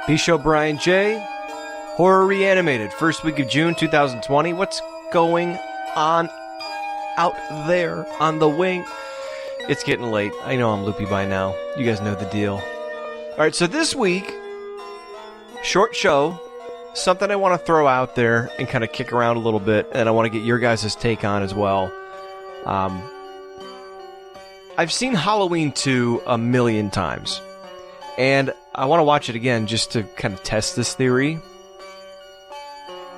B-Show Brian J. Horror Reanimated. First week of June 2020. What's going on out there on the wing? It's getting late. I know I'm loopy by now. You guys know the deal. Alright, so this week, short show. Something I want to throw out there and kind of kick around a little bit, and I want to get your guys' take on as well. I've seen Halloween 2 a million times, and I want to watch it again just to kind of test this theory.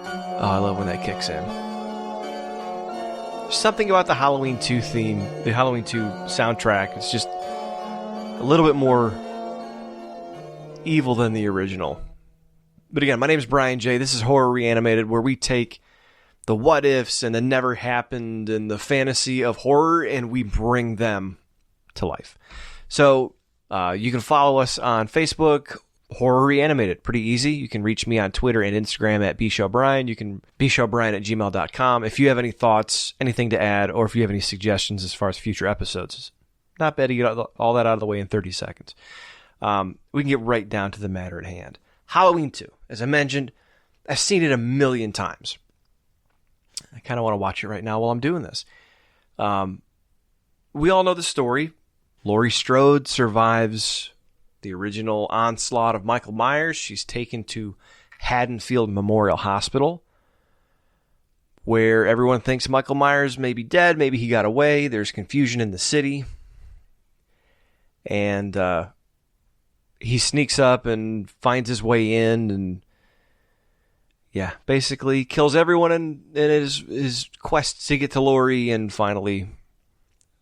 Oh, I love when that kicks in. There's something about the Halloween 2 theme, the Halloween 2 soundtrack. It's just a little bit more evil than the original. But again, my name is Brian J. This is Horror Reanimated, where we take the what ifs and the never happened and the fantasy of horror, and we bring them to life. So you can follow us on Facebook, Horror Reanimated. Pretty easy. You can reach me on Twitter and Instagram at bshowbrian. You can bshowbrian@gmail.com. If you have any thoughts, anything to add, or if you have any suggestions as far as future episodes. Not bad to get all that out of the way in 30 seconds. We can get right down to the matter at hand. Halloween 2. As I mentioned, I've seen it a million times. I kind of want to watch it right now while I'm doing this. We all know the story. Laurie Strode survives the original onslaught of Michael Myers. She's taken to Haddonfield Memorial Hospital, where everyone thinks Michael Myers may be dead. Maybe he got away. There's confusion in the city. And he sneaks up and finds his way in and, yeah, basically kills everyone in his quest to get to Laurie. And finally,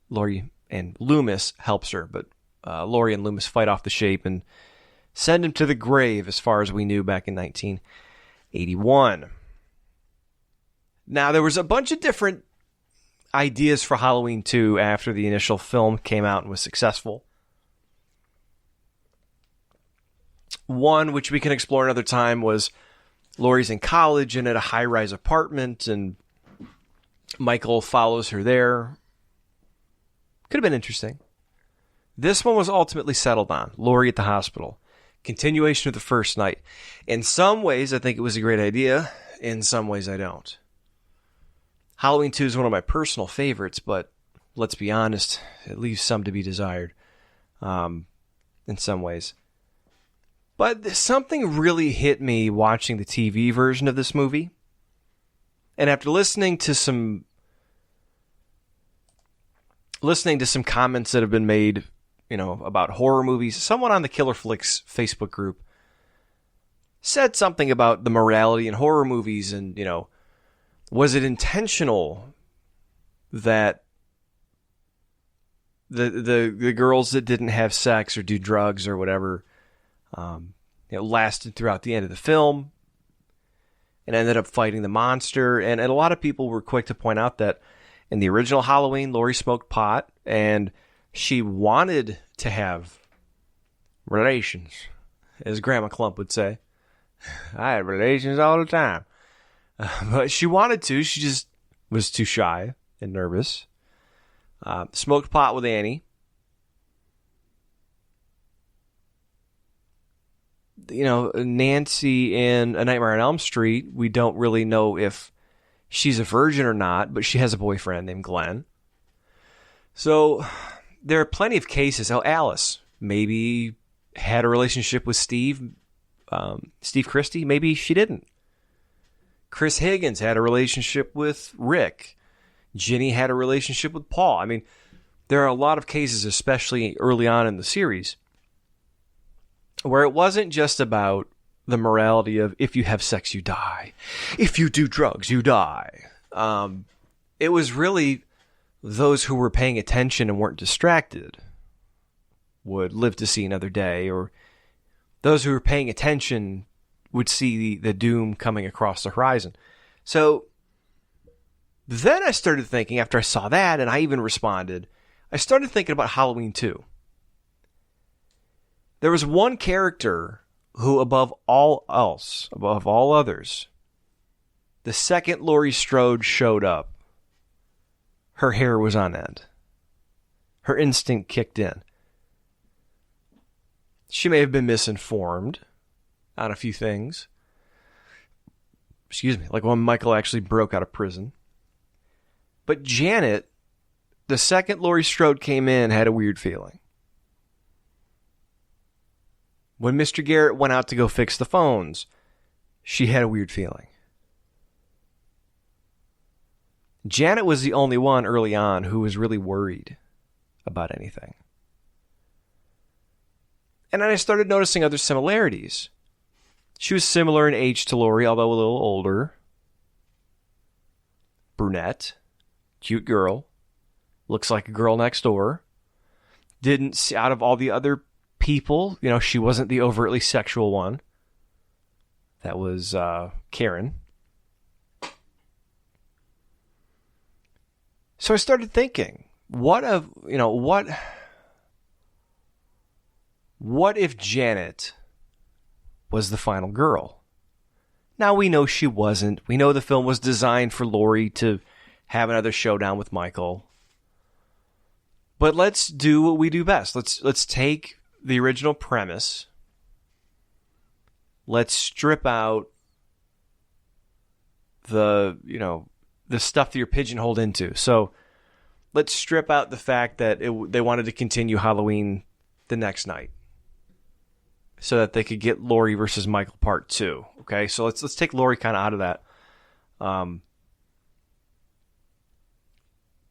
Laurie and Loomis helps her, but Laurie and Loomis fight off the shape and send him to the grave, as far as we knew back in 1981. Now, there was a bunch of different ideas for Halloween 2 after the initial film came out and was successful. One, which we can explore another time, was Laurie's in college and at a high-rise apartment, and Michael follows her there. Could have been interesting. This one was ultimately settled on. Laurie at the hospital. Continuation of the first night. In some ways, I think it was a great idea. In some ways, I don't. Halloween 2 is one of my personal favorites, but let's be honest, it leaves some to be desired in some ways. But something really hit me watching the TV version of this movie. And after listening to some comments that have been made, about horror movies, someone on the Killer Flicks Facebook group said something about the morality in horror movies and, was it intentional that the girls that didn't have sex or do drugs or whatever lasted throughout the end of the film and ended up fighting the monster. And a lot of people were quick to point out that in the original Halloween, Laurie smoked pot and she wanted to have relations, as Grandma Clump would say. I had relations all the time. But she wanted to. She just was too shy and nervous. Smoked pot with Annie. Nancy in A Nightmare on Elm Street, we don't really know if she's a virgin or not, but she has a boyfriend named Glenn. So there are plenty of cases. Alice maybe had a relationship with Steve Christie. Maybe she didn't. Chris Higgins had a relationship with Rick. Ginny had a relationship with Paul. I mean, there are a lot of cases, especially early on in the series, where it wasn't just about the morality of if you have sex, you die. If you do drugs, you die. It was really those who were paying attention and weren't distracted would live to see another day, or those who were paying attention would see the doom coming across the horizon. So then I started thinking, after I saw that, and I even responded, I started thinking about Halloween 2. There was one character who, above all else, above all others, the second Laurie Strode showed up, her hair was on end. Her instinct kicked in. She may have been misinformed, on a few things. Excuse me, like when Michael actually broke out of prison. But Janet, the second Laurie Strode came in, had a weird feeling. When Mr. Garrett went out to go fix the phones, she had a weird feeling. Janet was the only one early on who was really worried about anything. And then I started noticing other similarities. She was similar in age to Laurie, although a little older. Brunette. Cute girl. Looks like a girl next door. Didn't see, out of all the other people, she wasn't the overtly sexual one. That was Karen. So I started thinking, what if Janet was the final girl? Now we know she wasn't. We know the film was designed for Laurie to have another showdown with Michael. But let's do what we do best. Let's take the original premise. Let's strip out the stuff that you're pigeonholed into. So let's strip out the fact that they wanted to continue Halloween the next night so that they could get Laurie versus Michael part 2. Okay, so let's take Laurie kind of out of that.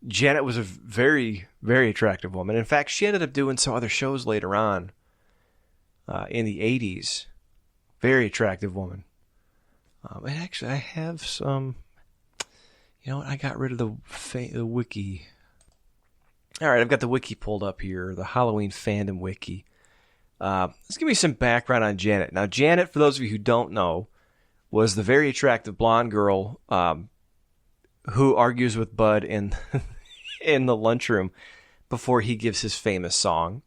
Janet was a very, very attractive woman. In fact, she ended up doing some other shows later on in the 80s. Very attractive woman. And actually, I have some... I got rid of the wiki. All right, I've got the wiki pulled up here, the Halloween fandom wiki. Let's give me some background on Janet. Now, Janet, for those of you who don't know, was the very attractive blonde girl who argues with Bud in in the lunchroom before he gives his famous song.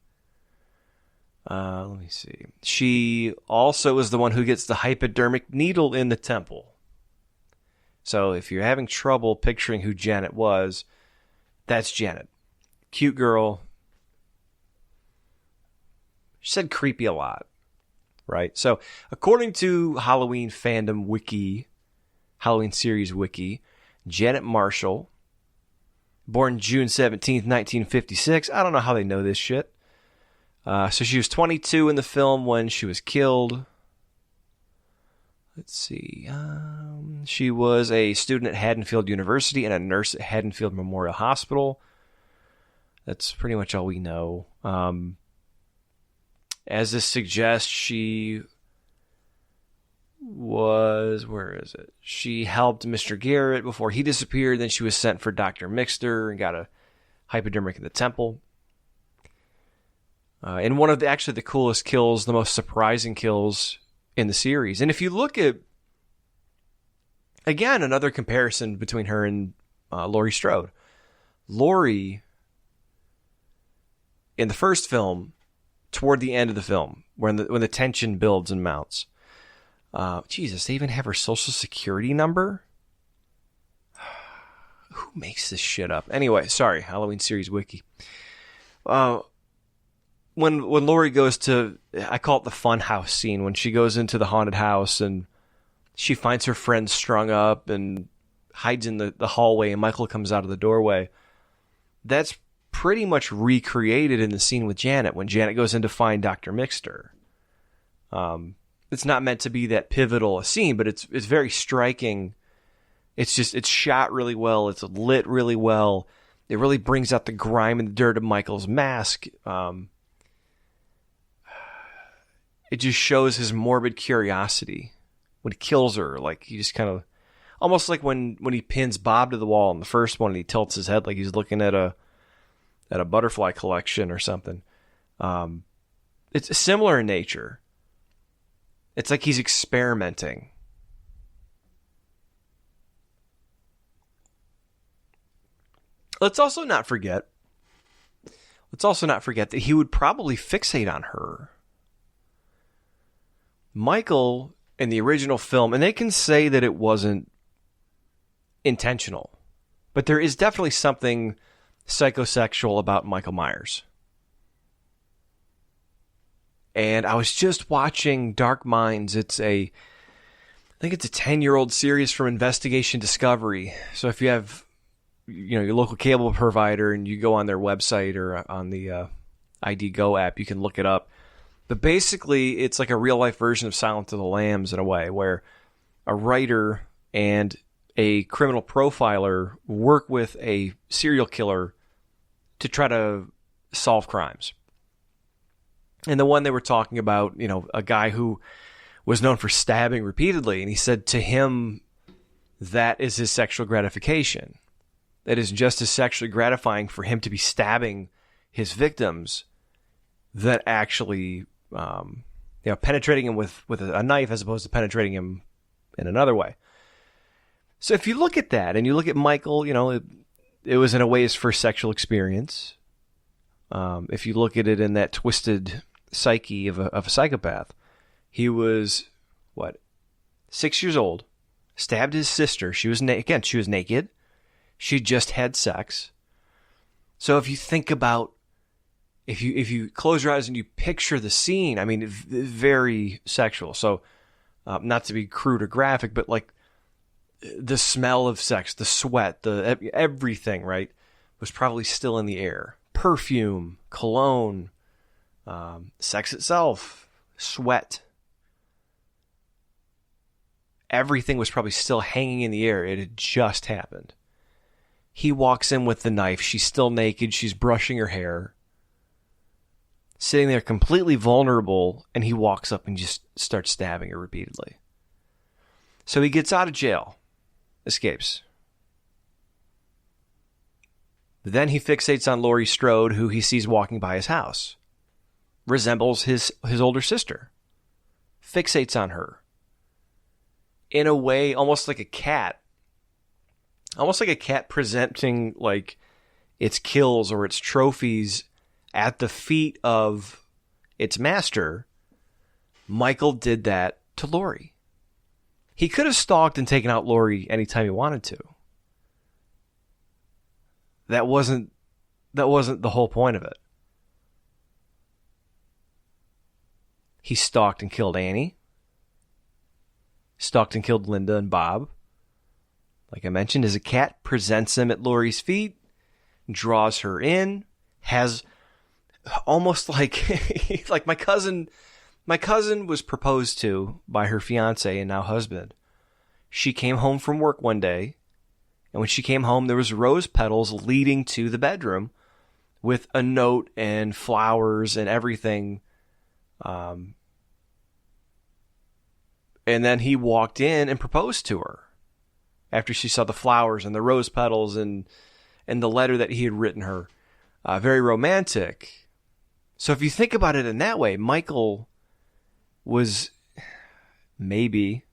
Let me see. She also is the one who gets the hypodermic needle in the temple. So if you're having trouble picturing who Janet was, that's Janet. Cute girl. She said creepy a lot, right? So according to Halloween fandom wiki, Halloween series wiki, Janet Marshall, born June 17th, 1956. I don't know how they know this shit. So she was 22 in the film when she was killed. Let's see. She was a student at Haddonfield University and a nurse at Haddonfield Memorial Hospital. That's pretty much all we know. As this suggests, she was... Where is it? She helped Mr. Garrett before he disappeared. Then she was sent for Dr. Mixter and got a hypodermic in the temple. And one of the coolest kills, the most surprising kills in the series. And if you look at, again, another comparison between her and Laurie Strode. Laurie, in the first film, toward the end of the film, when the tension builds and mounts. Jesus, they even have her social security number? Who makes this shit up? Anyway, sorry, Halloween series wiki. When Laurie goes to, I call it the fun house scene, when she goes into the haunted house and she finds her friend strung up and hides in the hallway and Michael comes out of the doorway. That's pretty much recreated in the scene with Janet when Janet goes in to find Dr. Mixter. It's not meant to be that pivotal a scene, but it's very striking. It's shot really well. It's lit really well. It really brings out the grime and the dirt of Michael's mask. It just shows his morbid curiosity when he kills her. Like, he just kind of, almost like when he pins Bob to the wall in the first one and he tilts his head like he's looking at a butterfly collection or something. It's similar in nature. It's like he's experimenting. Let's also not forget that he would probably fixate on her. Michael, in the original film, and they can say that it wasn't intentional, but there is definitely something psychosexual about Michael Myers. And I was just watching Dark Minds. I think it's a 10-year-old series from Investigation Discovery. So if you have, your local cable provider and you go on their website or on the ID Go app, you can look it up. But basically, it's like a real-life version of Silence of the Lambs in a way, where a writer and a criminal profiler work with a serial killer to try to solve crimes. And the one they were talking about, a guy who was known for stabbing repeatedly, and he said to him that is his sexual gratification. That is just as sexually gratifying for him to be stabbing his victims than actually penetrating him with a knife as opposed to penetrating him in another way. So if you look at that and you look at Michael, it was in a way his first sexual experience. If you look at it in that twisted psyche of a psychopath, he was 6 years old, stabbed his sister. She was she was naked. She just had sex. So if you think about, if you close your eyes and you picture the scene, I mean, very sexual. So not to be crude or graphic, but like the smell of sex, the sweat, everything, right, was probably still in the air. Perfume, cologne, sex itself, sweat. Everything was probably still hanging in the air. It had just happened. He walks in with the knife. She's still naked. She's brushing her hair. Sitting there completely vulnerable, and he walks up and just starts stabbing her repeatedly. So he gets out of jail. Escapes. Then he fixates on Laurie Strode, who he sees walking by his house. Resembles his older sister. Fixates on her. In a way, almost like a cat. Almost like a cat presenting like its kills or its trophies at the feet of its master. Michael did that to Laurie. He could have stalked and taken out Laurie anytime he wanted to. That wasn't the whole point of it. He stalked and killed Annie. Stalked and killed Linda and Bob. Like I mentioned, as a cat, presents him at Laurie's feet, draws her in, has almost like like my cousin was proposed to by her fiance and now husband. She came home from work one day, and when she came home, there was rose petals leading to the bedroom with a note and flowers and everything. And then he walked in and proposed to her after she saw the flowers and the rose petals and the letter that he had written her. Very romantic. So if you think about it in that way, Michael was maybe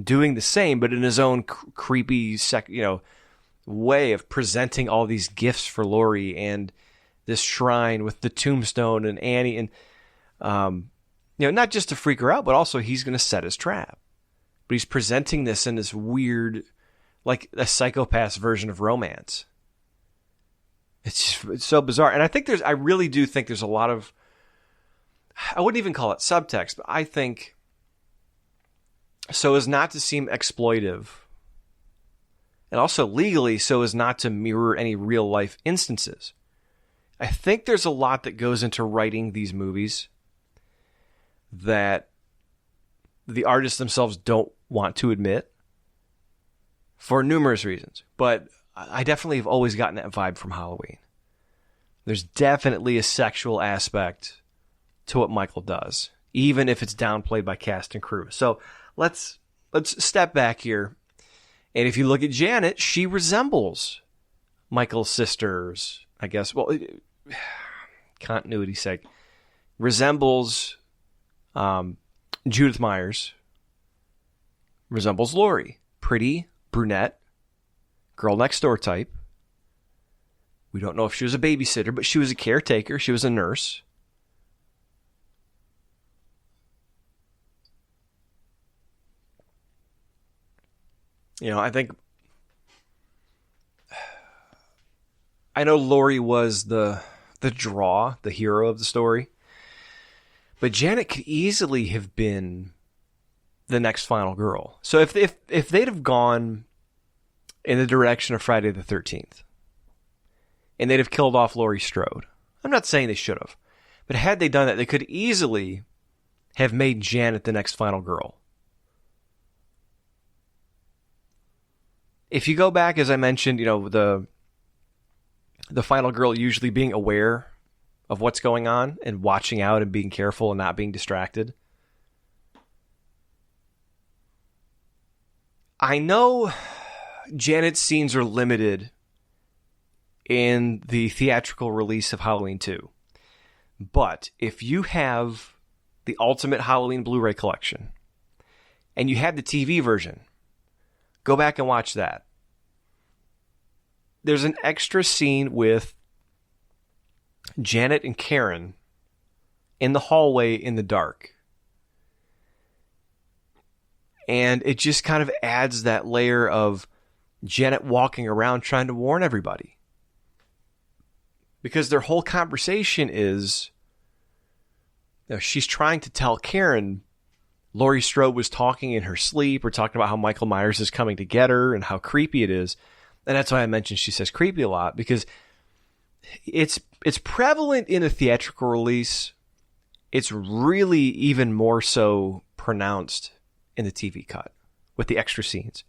doing the same, but in his own creepy, way of presenting all these gifts for Laurie and this shrine with the tombstone and Annie, and not just to freak her out, but also he's going to set his trap. But he's presenting this in this weird, like a psychopath's version of romance. It's so bizarre. And I really do think there's a lot of, I wouldn't even call it subtext, but I think so as not to seem exploitive, and also legally so as not to mirror any real life instances. I think there's a lot that goes into writing these movies that the artists themselves don't want to admit for numerous reasons. But I definitely have always gotten that vibe from Halloween. There's definitely a sexual aspect to what Michael does, even if it's downplayed by cast and crew. So let's step back here. And if you look at Janet, she resembles Michael's sisters, I guess. Well, continuity's sake, resembles Judith Myers, resembles Laurie. Pretty, brunette, girl next door type. We don't know if she was a babysitter, but she was a caretaker. She was a nurse. I know Laurie was the draw, the hero of the story. But Janet could easily have been the next final girl. So if they'd have gone in the direction of Friday the 13th, and they'd have killed off Laurie Strode, I'm not saying they should have, but had they done that, they could easily have made Janet the next final girl. If you go back, as I mentioned, the final girl usually being aware of what's going on and watching out and being careful and not being distracted. I know Janet's scenes are limited in the theatrical release of Halloween 2. But if you have the Ultimate Halloween Blu-ray collection and you have the TV version, go back and watch that. There's an extra scene with Janet and Karen in the hallway in the dark. And it just kind of adds that layer of Janet walking around trying to warn everybody. Because their whole conversation is, she's trying to tell Karen Laurie Strode was talking in her sleep or talking about how Michael Myers is coming to get her and how creepy it is. And that's why I mentioned she says creepy a lot, because it's prevalent in a theatrical release. It's really even more so pronounced in the TV cut with the extra scenes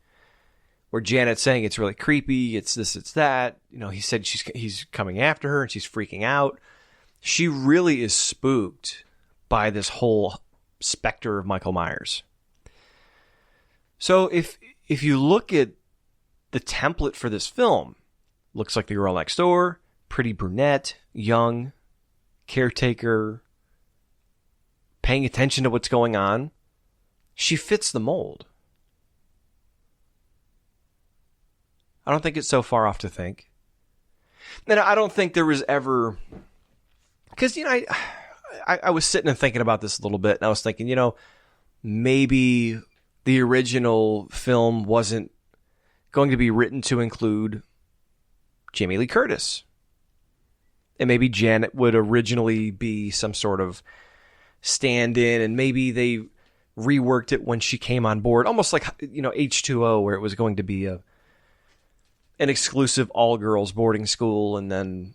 where Janet's saying it's really creepy. It's this, it's that. He said he's coming after her and she's freaking out. She really is spooked by this whole specter of Michael Myers. So if you look at the template for this film, looks like the girl next door, pretty brunette, young, caretaker, paying attention to what's going on. She fits the mold. I don't think it's so far off to think. And I don't think there was ever... Because, I was sitting and thinking about this a little bit, and I was thinking, maybe the original film wasn't going to be written to include Jamie Lee Curtis. And maybe Janet would originally be some sort of stand-in, and maybe they reworked it when she came on board, almost like, H2O, where it was going to be an exclusive all-girls boarding school, and then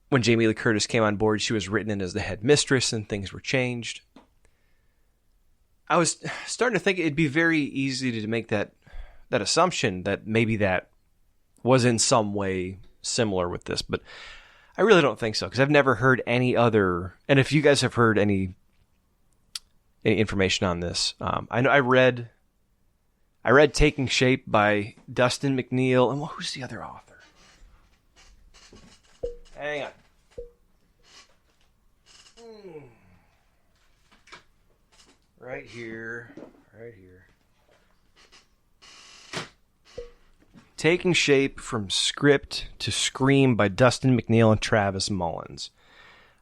when Jamie Lee Curtis came on board, she was written in as the head mistress, and things were changed. I was starting to think it'd be very easy to make that assumption that maybe that was in some way similar with this, but I really don't think so, because I've never heard any other. And if you guys have heard any information on this, I know I read Taking Shape by Dustin McNeil, and who's the other author? Hang on. Right here. Taking Shape from Script to Scream by Dustin McNeil and Travis Mullins.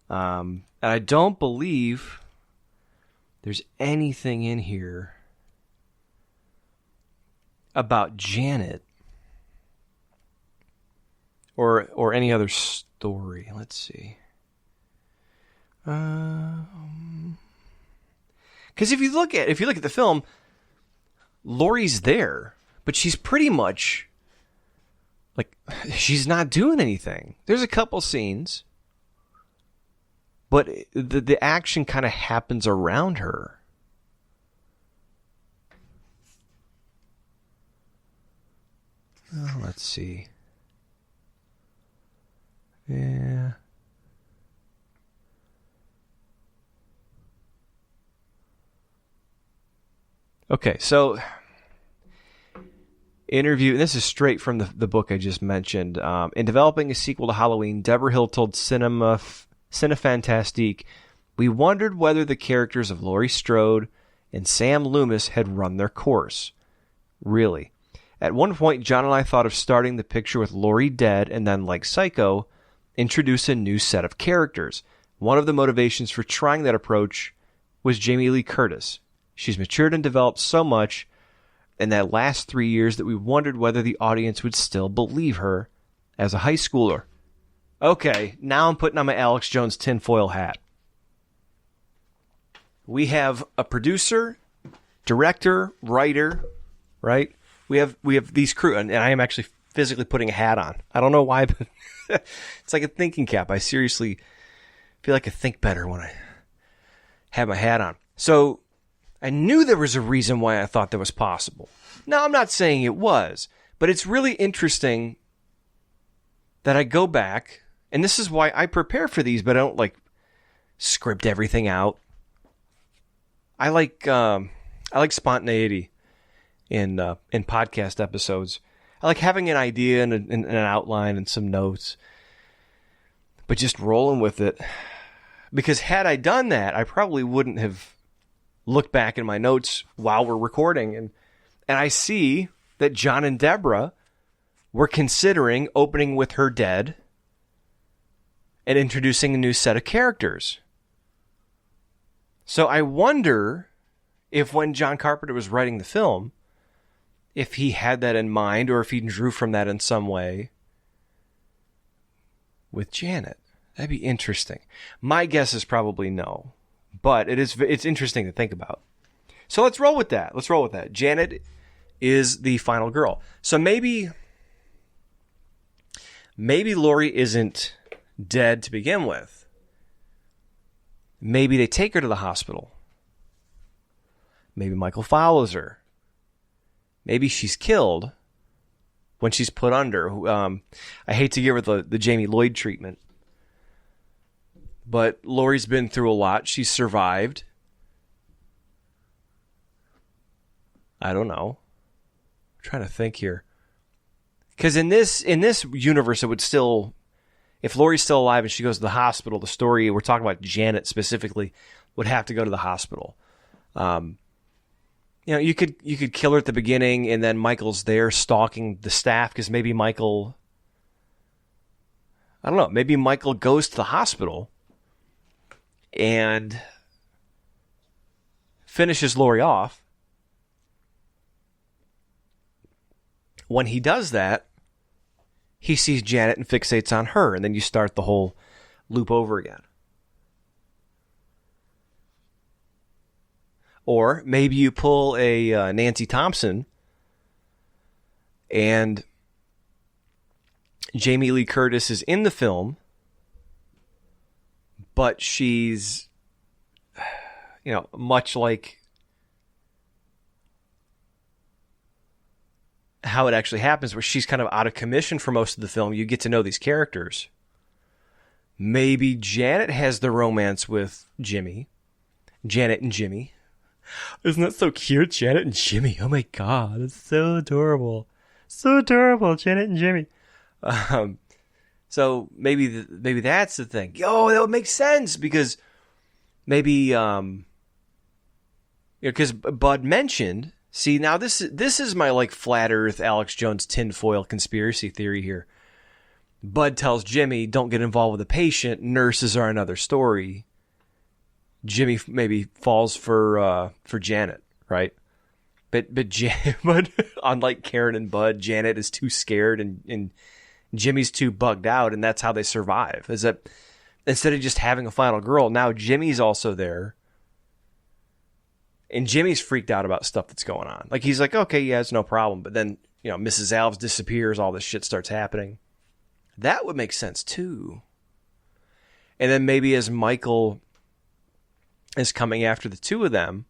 And I don't believe there's anything in here about Janet or any other story. Let's see. Because if you look at the film, Laurie's there, but she's pretty much like, she's not doing anything. There's a couple scenes, but the action kind of happens around her. Oh, let's see. Yeah. Okay, so interview, and this is straight from the book I just mentioned. In developing a sequel to Halloween, Deborah Hill told Cinefantastique, "We wondered whether the characters of Laurie Strode and Sam Loomis had run their course. Really. At one point, John and I thought of starting the picture with Laurie dead and then, like Psycho, introduce a new set of characters. One of the motivations for trying that approach was Jamie Lee Curtis. She's matured and developed so much in that last 3 years that we wondered whether the audience would still believe her as a high schooler." Okay, now I'm putting on my Alex Jones tinfoil hat. We have a producer, director, writer, right? We have these crew, and I am actually physically putting a hat on. I don't know why, but it's like a thinking cap. I seriously feel like I think better when I have my hat on. So I knew there was a reason why I thought that was possible. Now, I'm not saying it was, but it's really interesting that I go back, and this is why I prepare for these, but I don't like script everything out. I like spontaneity in podcast episodes. I like having an idea and an outline and some notes, but just rolling with it. Because had I done that, I probably wouldn't have looked back in my notes while we're recording, and I see that John and Deborah were considering opening with her dead and introducing a new set of characters. So I wonder if when John Carpenter was writing the film, if he had that in mind or if he drew from that in some way with Janet. That'd be interesting. My guess is probably no, but it's interesting to think about. So let's roll with that. Janet is the final girl. So maybe Laurie isn't dead to begin with. Maybe they take her to the hospital. Maybe Michael follows her. Maybe she's killed when she's put under. I hate to give her the Jamie Lloyd treatment, but Laurie's been through a lot. She's survived. I don't know. I'm trying to think here. Because in this universe, it would still, if Laurie's still alive and she goes to the hospital, the story we're talking about, Janet specifically, would have to go to the hospital. You could kill her at the beginning, and then Michael's there stalking the staff because maybe Michael, I don't know, maybe Michael goes to the hospital and finishes Laurie off. When he does that, he sees Janet and fixates on her, and then you start the whole loop over again. Or maybe you pull a Nancy Thompson and Jamie Lee Curtis is in the film, but she's, much like how it actually happens, where she's kind of out of commission for most of the film. You get to know these characters. Maybe Janet has the romance with Jimmy. Janet and Jimmy. Isn't that so cute? Janet and Jimmy. Oh my God. It's so adorable. So adorable. Janet and Jimmy. So maybe that's the thing. That would make sense because maybe, because Bud mentioned, see, now this is my like flat earth Alex Jones tinfoil conspiracy theory here. Bud tells Jimmy, don't get involved with the patient. Nurses are another story. Jimmy maybe falls for Janet, right? But unlike Karen and Bud, Janet is too scared and Jimmy's too bugged out, and that's how they survive. Is that instead of just having a final girl, now Jimmy's also there, and Jimmy's freaked out about stuff that's going on. Like he's like, okay, yeah, it's no problem, but then Mrs. Alves disappears, all this shit starts happening. That would make sense too. And then maybe as Michael is coming after the two of them,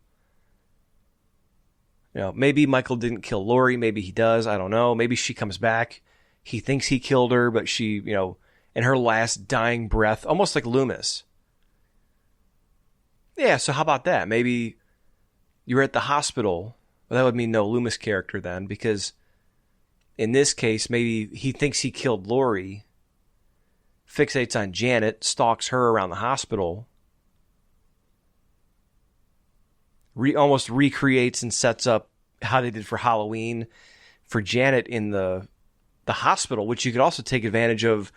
maybe Michael didn't kill Laurie, maybe he does, I don't know. Maybe she comes back, he thinks he killed her, but she, in her last dying breath, almost like Loomis. Yeah, so how about that? Maybe you're at the hospital. Well, that would mean no Loomis character then, because in this case, maybe he thinks he killed Laurie, fixates on Janet, stalks her around the hospital, almost recreates and sets up how they did for Halloween for Janet in the hospital, which you could also take advantage of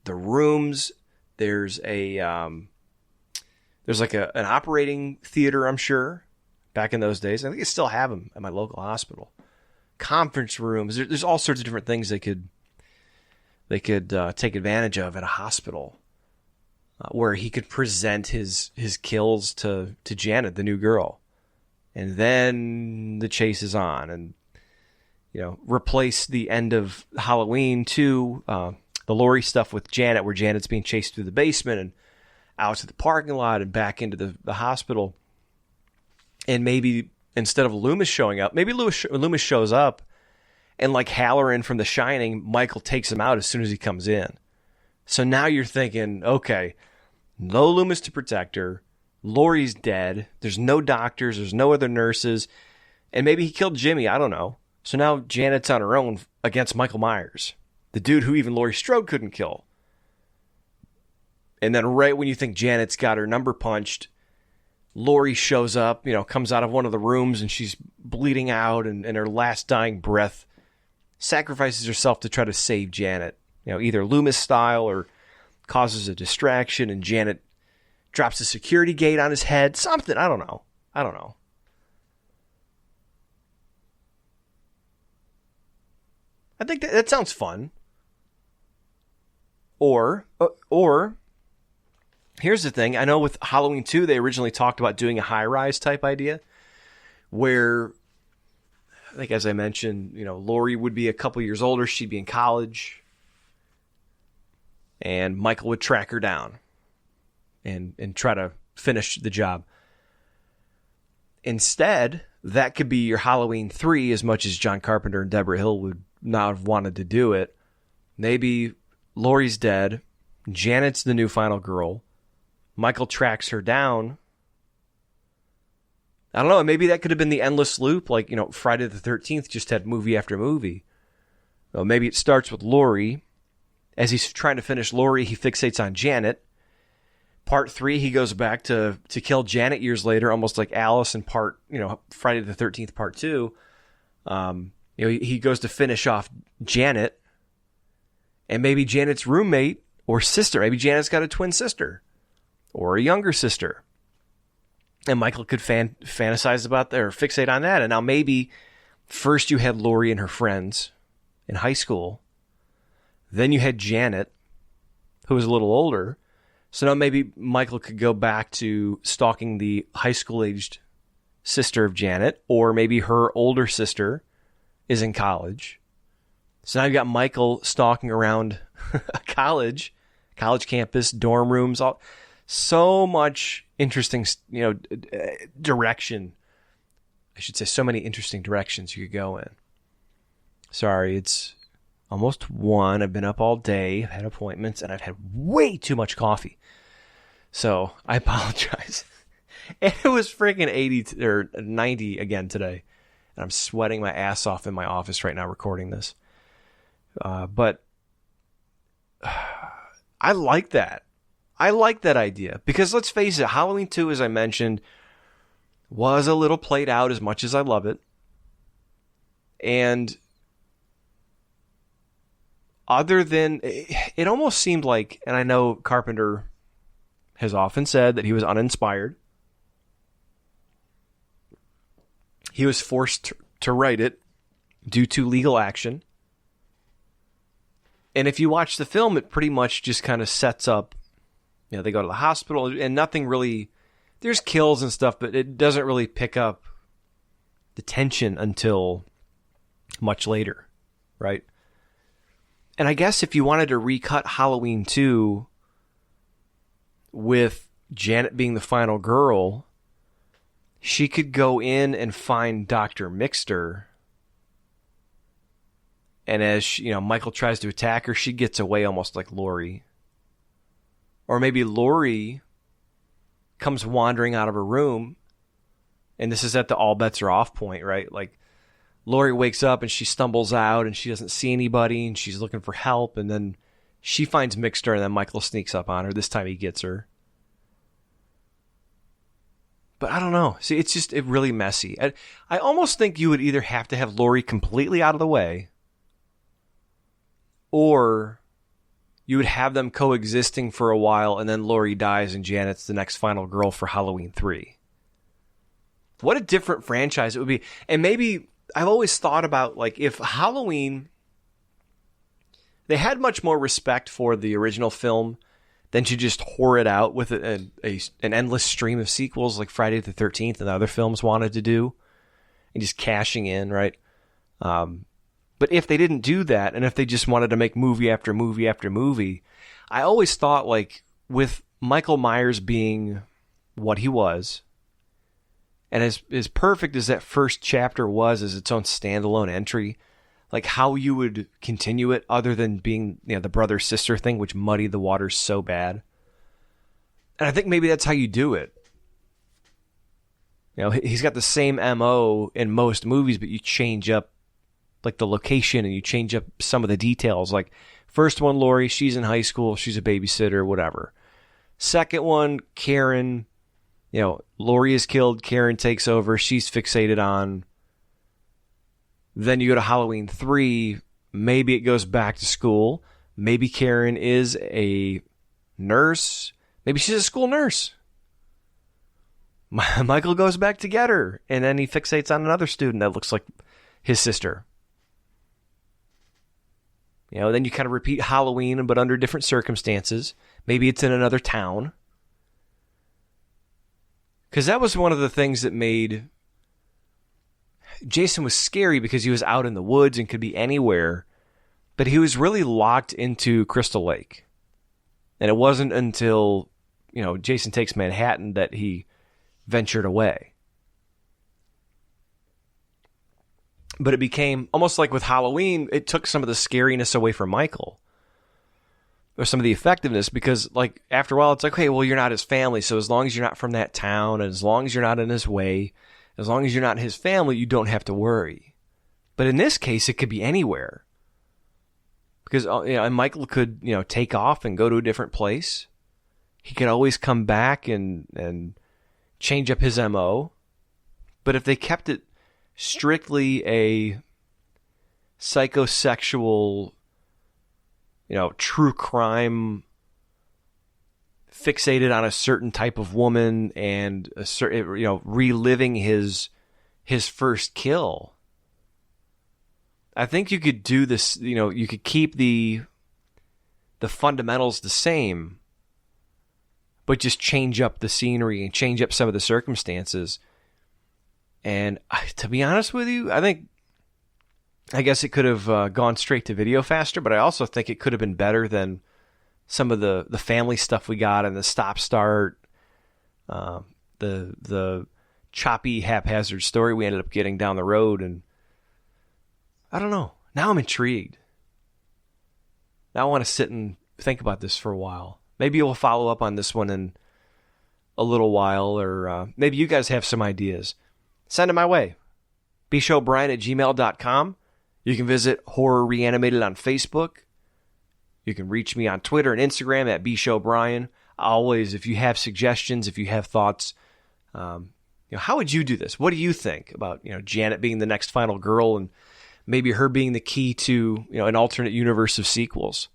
the rooms. There's an operating theater, I'm sure, back in those days. I think they still have them at my local hospital. Conference rooms. There's all sorts of different things they could take advantage of at a hospital. where he could present his kills to Janet, the new girl. And then the chase is on, and replace the end of Halloween 2, the Laurie stuff with Janet, where Janet's being chased through the basement and out to the parking lot and back into the hospital. And maybe instead of Loomis showing up, maybe Loomis shows up, and like Halloran from The Shining, Michael takes him out as soon as he comes in. So now you're thinking, okay, no Loomis to protect her. Laurie's dead. There's no doctors. There's no other nurses. And maybe he killed Jimmy. I don't know. So now Janet's on her own against Michael Myers, the dude who even Laurie Strode couldn't kill. And then right when you think Janet's got her number punched, Laurie shows up, comes out of one of the rooms, and she's bleeding out, and in her last dying breath sacrifices herself to try to save Janet. Either Loomis style, or causes a distraction, and Janet drops a security gate on his head. Something. I don't know. I think that sounds fun. Or here's the thing. I know with Halloween 2, they originally talked about doing a high-rise type idea where, I think as I mentioned, Laurie would be a couple years older. She'd be in college. And Michael would track her down and try to finish the job. Instead, that could be your Halloween 3, as much as John Carpenter and Deborah Hill would not have wanted to do it. Maybe Laurie's dead. Janet's the new final girl. Michael tracks her down. I don't know. Maybe that could have been the endless loop. Like, Friday the 13th just had movie after movie. Well, maybe it starts with Laurie. As he's trying to finish Laurie, he fixates on Janet. Part 3, he goes back to kill Janet years later, almost like Alice in Friday the 13th Part 2. He goes to finish off Janet, and maybe Janet's roommate or sister. Maybe Janet's got a twin sister or a younger sister, and Michael could fantasize about that or fixate on that. And now maybe first you had Laurie and her friends in high school, then you had Janet, who was a little older. So now maybe Michael could go back to stalking the high school-aged sister of Janet, or maybe her older sister is in college. So now you've got Michael stalking around a college campus, dorm rooms, so much interesting, direction. I should say so many interesting directions you could go in. Sorry, it's almost 1. I've been up all day. I've had appointments, and I've had way too much coffee. So I apologize. And it was freaking 80 or 90 again today. And I'm sweating my ass off in my office right now recording this. But I like that. I like that idea. Because let's face it, Halloween 2, as I mentioned, was a little played out, as much as I love it. And other than, it almost seemed like, and I know Carpenter has often said that he was uninspired. He was forced to write it due to legal action. And if you watch the film, it pretty much just kind of sets up, they go to the hospital and nothing really, there's kills and stuff, but it doesn't really pick up the tension until much later, right? And I guess if you wanted to recut Halloween 2 with Janet being the final girl, she could go in and find Dr. Mixter. And as Michael tries to attack her, she gets away almost like Laurie. Or maybe Laurie comes wandering out of her room, and this is at the all bets are off point, right? Like, Laurie wakes up and she stumbles out and she doesn't see anybody and she's looking for help, and then she finds Mixter, and then Michael sneaks up on her. This time he gets her. But I don't know. See, it's just really messy. I almost think you would either have to have Laurie completely out of the way, or you would have them coexisting for a while, and then Laurie dies and Janet's the next final girl for Halloween 3. What a different franchise it would be. And maybe I've always thought about, like, if Halloween, they had much more respect for the original film than to just whore it out with an endless stream of sequels like Friday the 13th and other films wanted to do, and just cashing in, right? But if they didn't do that, and if they just wanted to make movie after movie after movie, I always thought, like, with Michael Myers being what he was, and as perfect as that first chapter was as its own standalone entry, like how you would continue it other than being, you know, the brother-sister thing, which muddied the waters so bad. And I think maybe that's how you do it. You know, he's got the same MO in most movies, but you change up like the location and you change up some of the details. Like first one, Laurie, she's in high school, she's a babysitter, whatever. Second one, Karen, you know, Laurie is killed, Karen takes over, she's fixated on. Then you go to Halloween 3, maybe it goes back to school. Maybe Karen is a nurse. Maybe she's a school nurse. Michael goes back to get her, and then he fixates on another student that looks like his sister. You know, then you kind of repeat Halloween, but under different circumstances. Maybe it's in another town. Because that was one of the things that made Jason was scary, because he was out in the woods and could be anywhere, but he was really locked into Crystal Lake. And it wasn't until, you know, Jason Takes Manhattan that he ventured away. But it became almost like with Halloween, it took some of the scariness away from Michael, or some of the effectiveness, because like after a while it's like, hey, well, you're not his family, so as long as you're not from that town, and as long as you're not in his way, as long as you're not his family, you don't have to worry. But in this case, it could be anywhere. Because, you know, and Michael could, you know, take off and go to a different place. He could always come back and change up his MO. But if they kept it strictly a psychosexual, you know, true crime, fixated on a certain type of woman and a certain, you know, reliving his first kill, I think you could do this. You know, you could keep the fundamentals the same, but just change up the scenery and change up some of the circumstances. And to be honest with you, I guess it could have gone straight to video faster, but I also think it could have been better than some of the family stuff we got, and the stop-start, the choppy, haphazard story we ended up getting down the road. And I don't know. Now I'm intrigued. Now I want to sit and think about this for a while. Maybe we'll follow up on this one in a little while, or maybe you guys have some ideas. Send them my way. bshowbrian@gmail.com. You can visit Horror Reanimated on Facebook. You can reach me on Twitter and Instagram at bshowbrian. Always, if you have suggestions, if you have thoughts, you know, how would you do this? What do you think about, you know, Janet being the next final girl, and maybe her being the key to, you know, an alternate universe of sequels?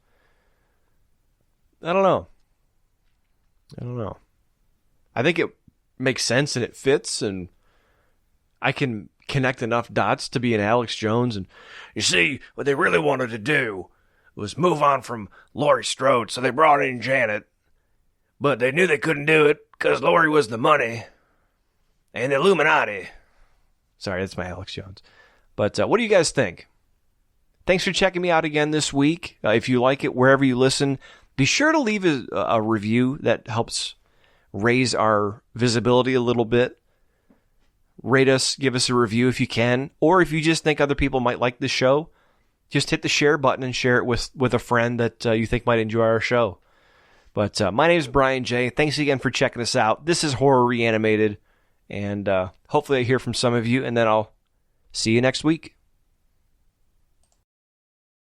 I don't know. I think it makes sense and it fits, and I can connect enough dots to be an Alex Jones. And you see, what they really wanted to do was move on from Laurie Strode, so they brought in Janet. But they knew they couldn't do it because Laurie was the money and the Illuminati. Sorry, that's my Alex Jones. But what do you guys think? Thanks for checking me out again this week. If you like it, wherever you listen, be sure to leave a review. That helps raise our visibility a little bit. Rate us, give us a review if you can. Or if you just think other people might like the show, just hit the share button and share it with a friend that you think might enjoy our show. But my name is Brian J. Thanks again for checking us out. This is Horror Reanimated, and hopefully I hear from some of you, and then I'll see you next week.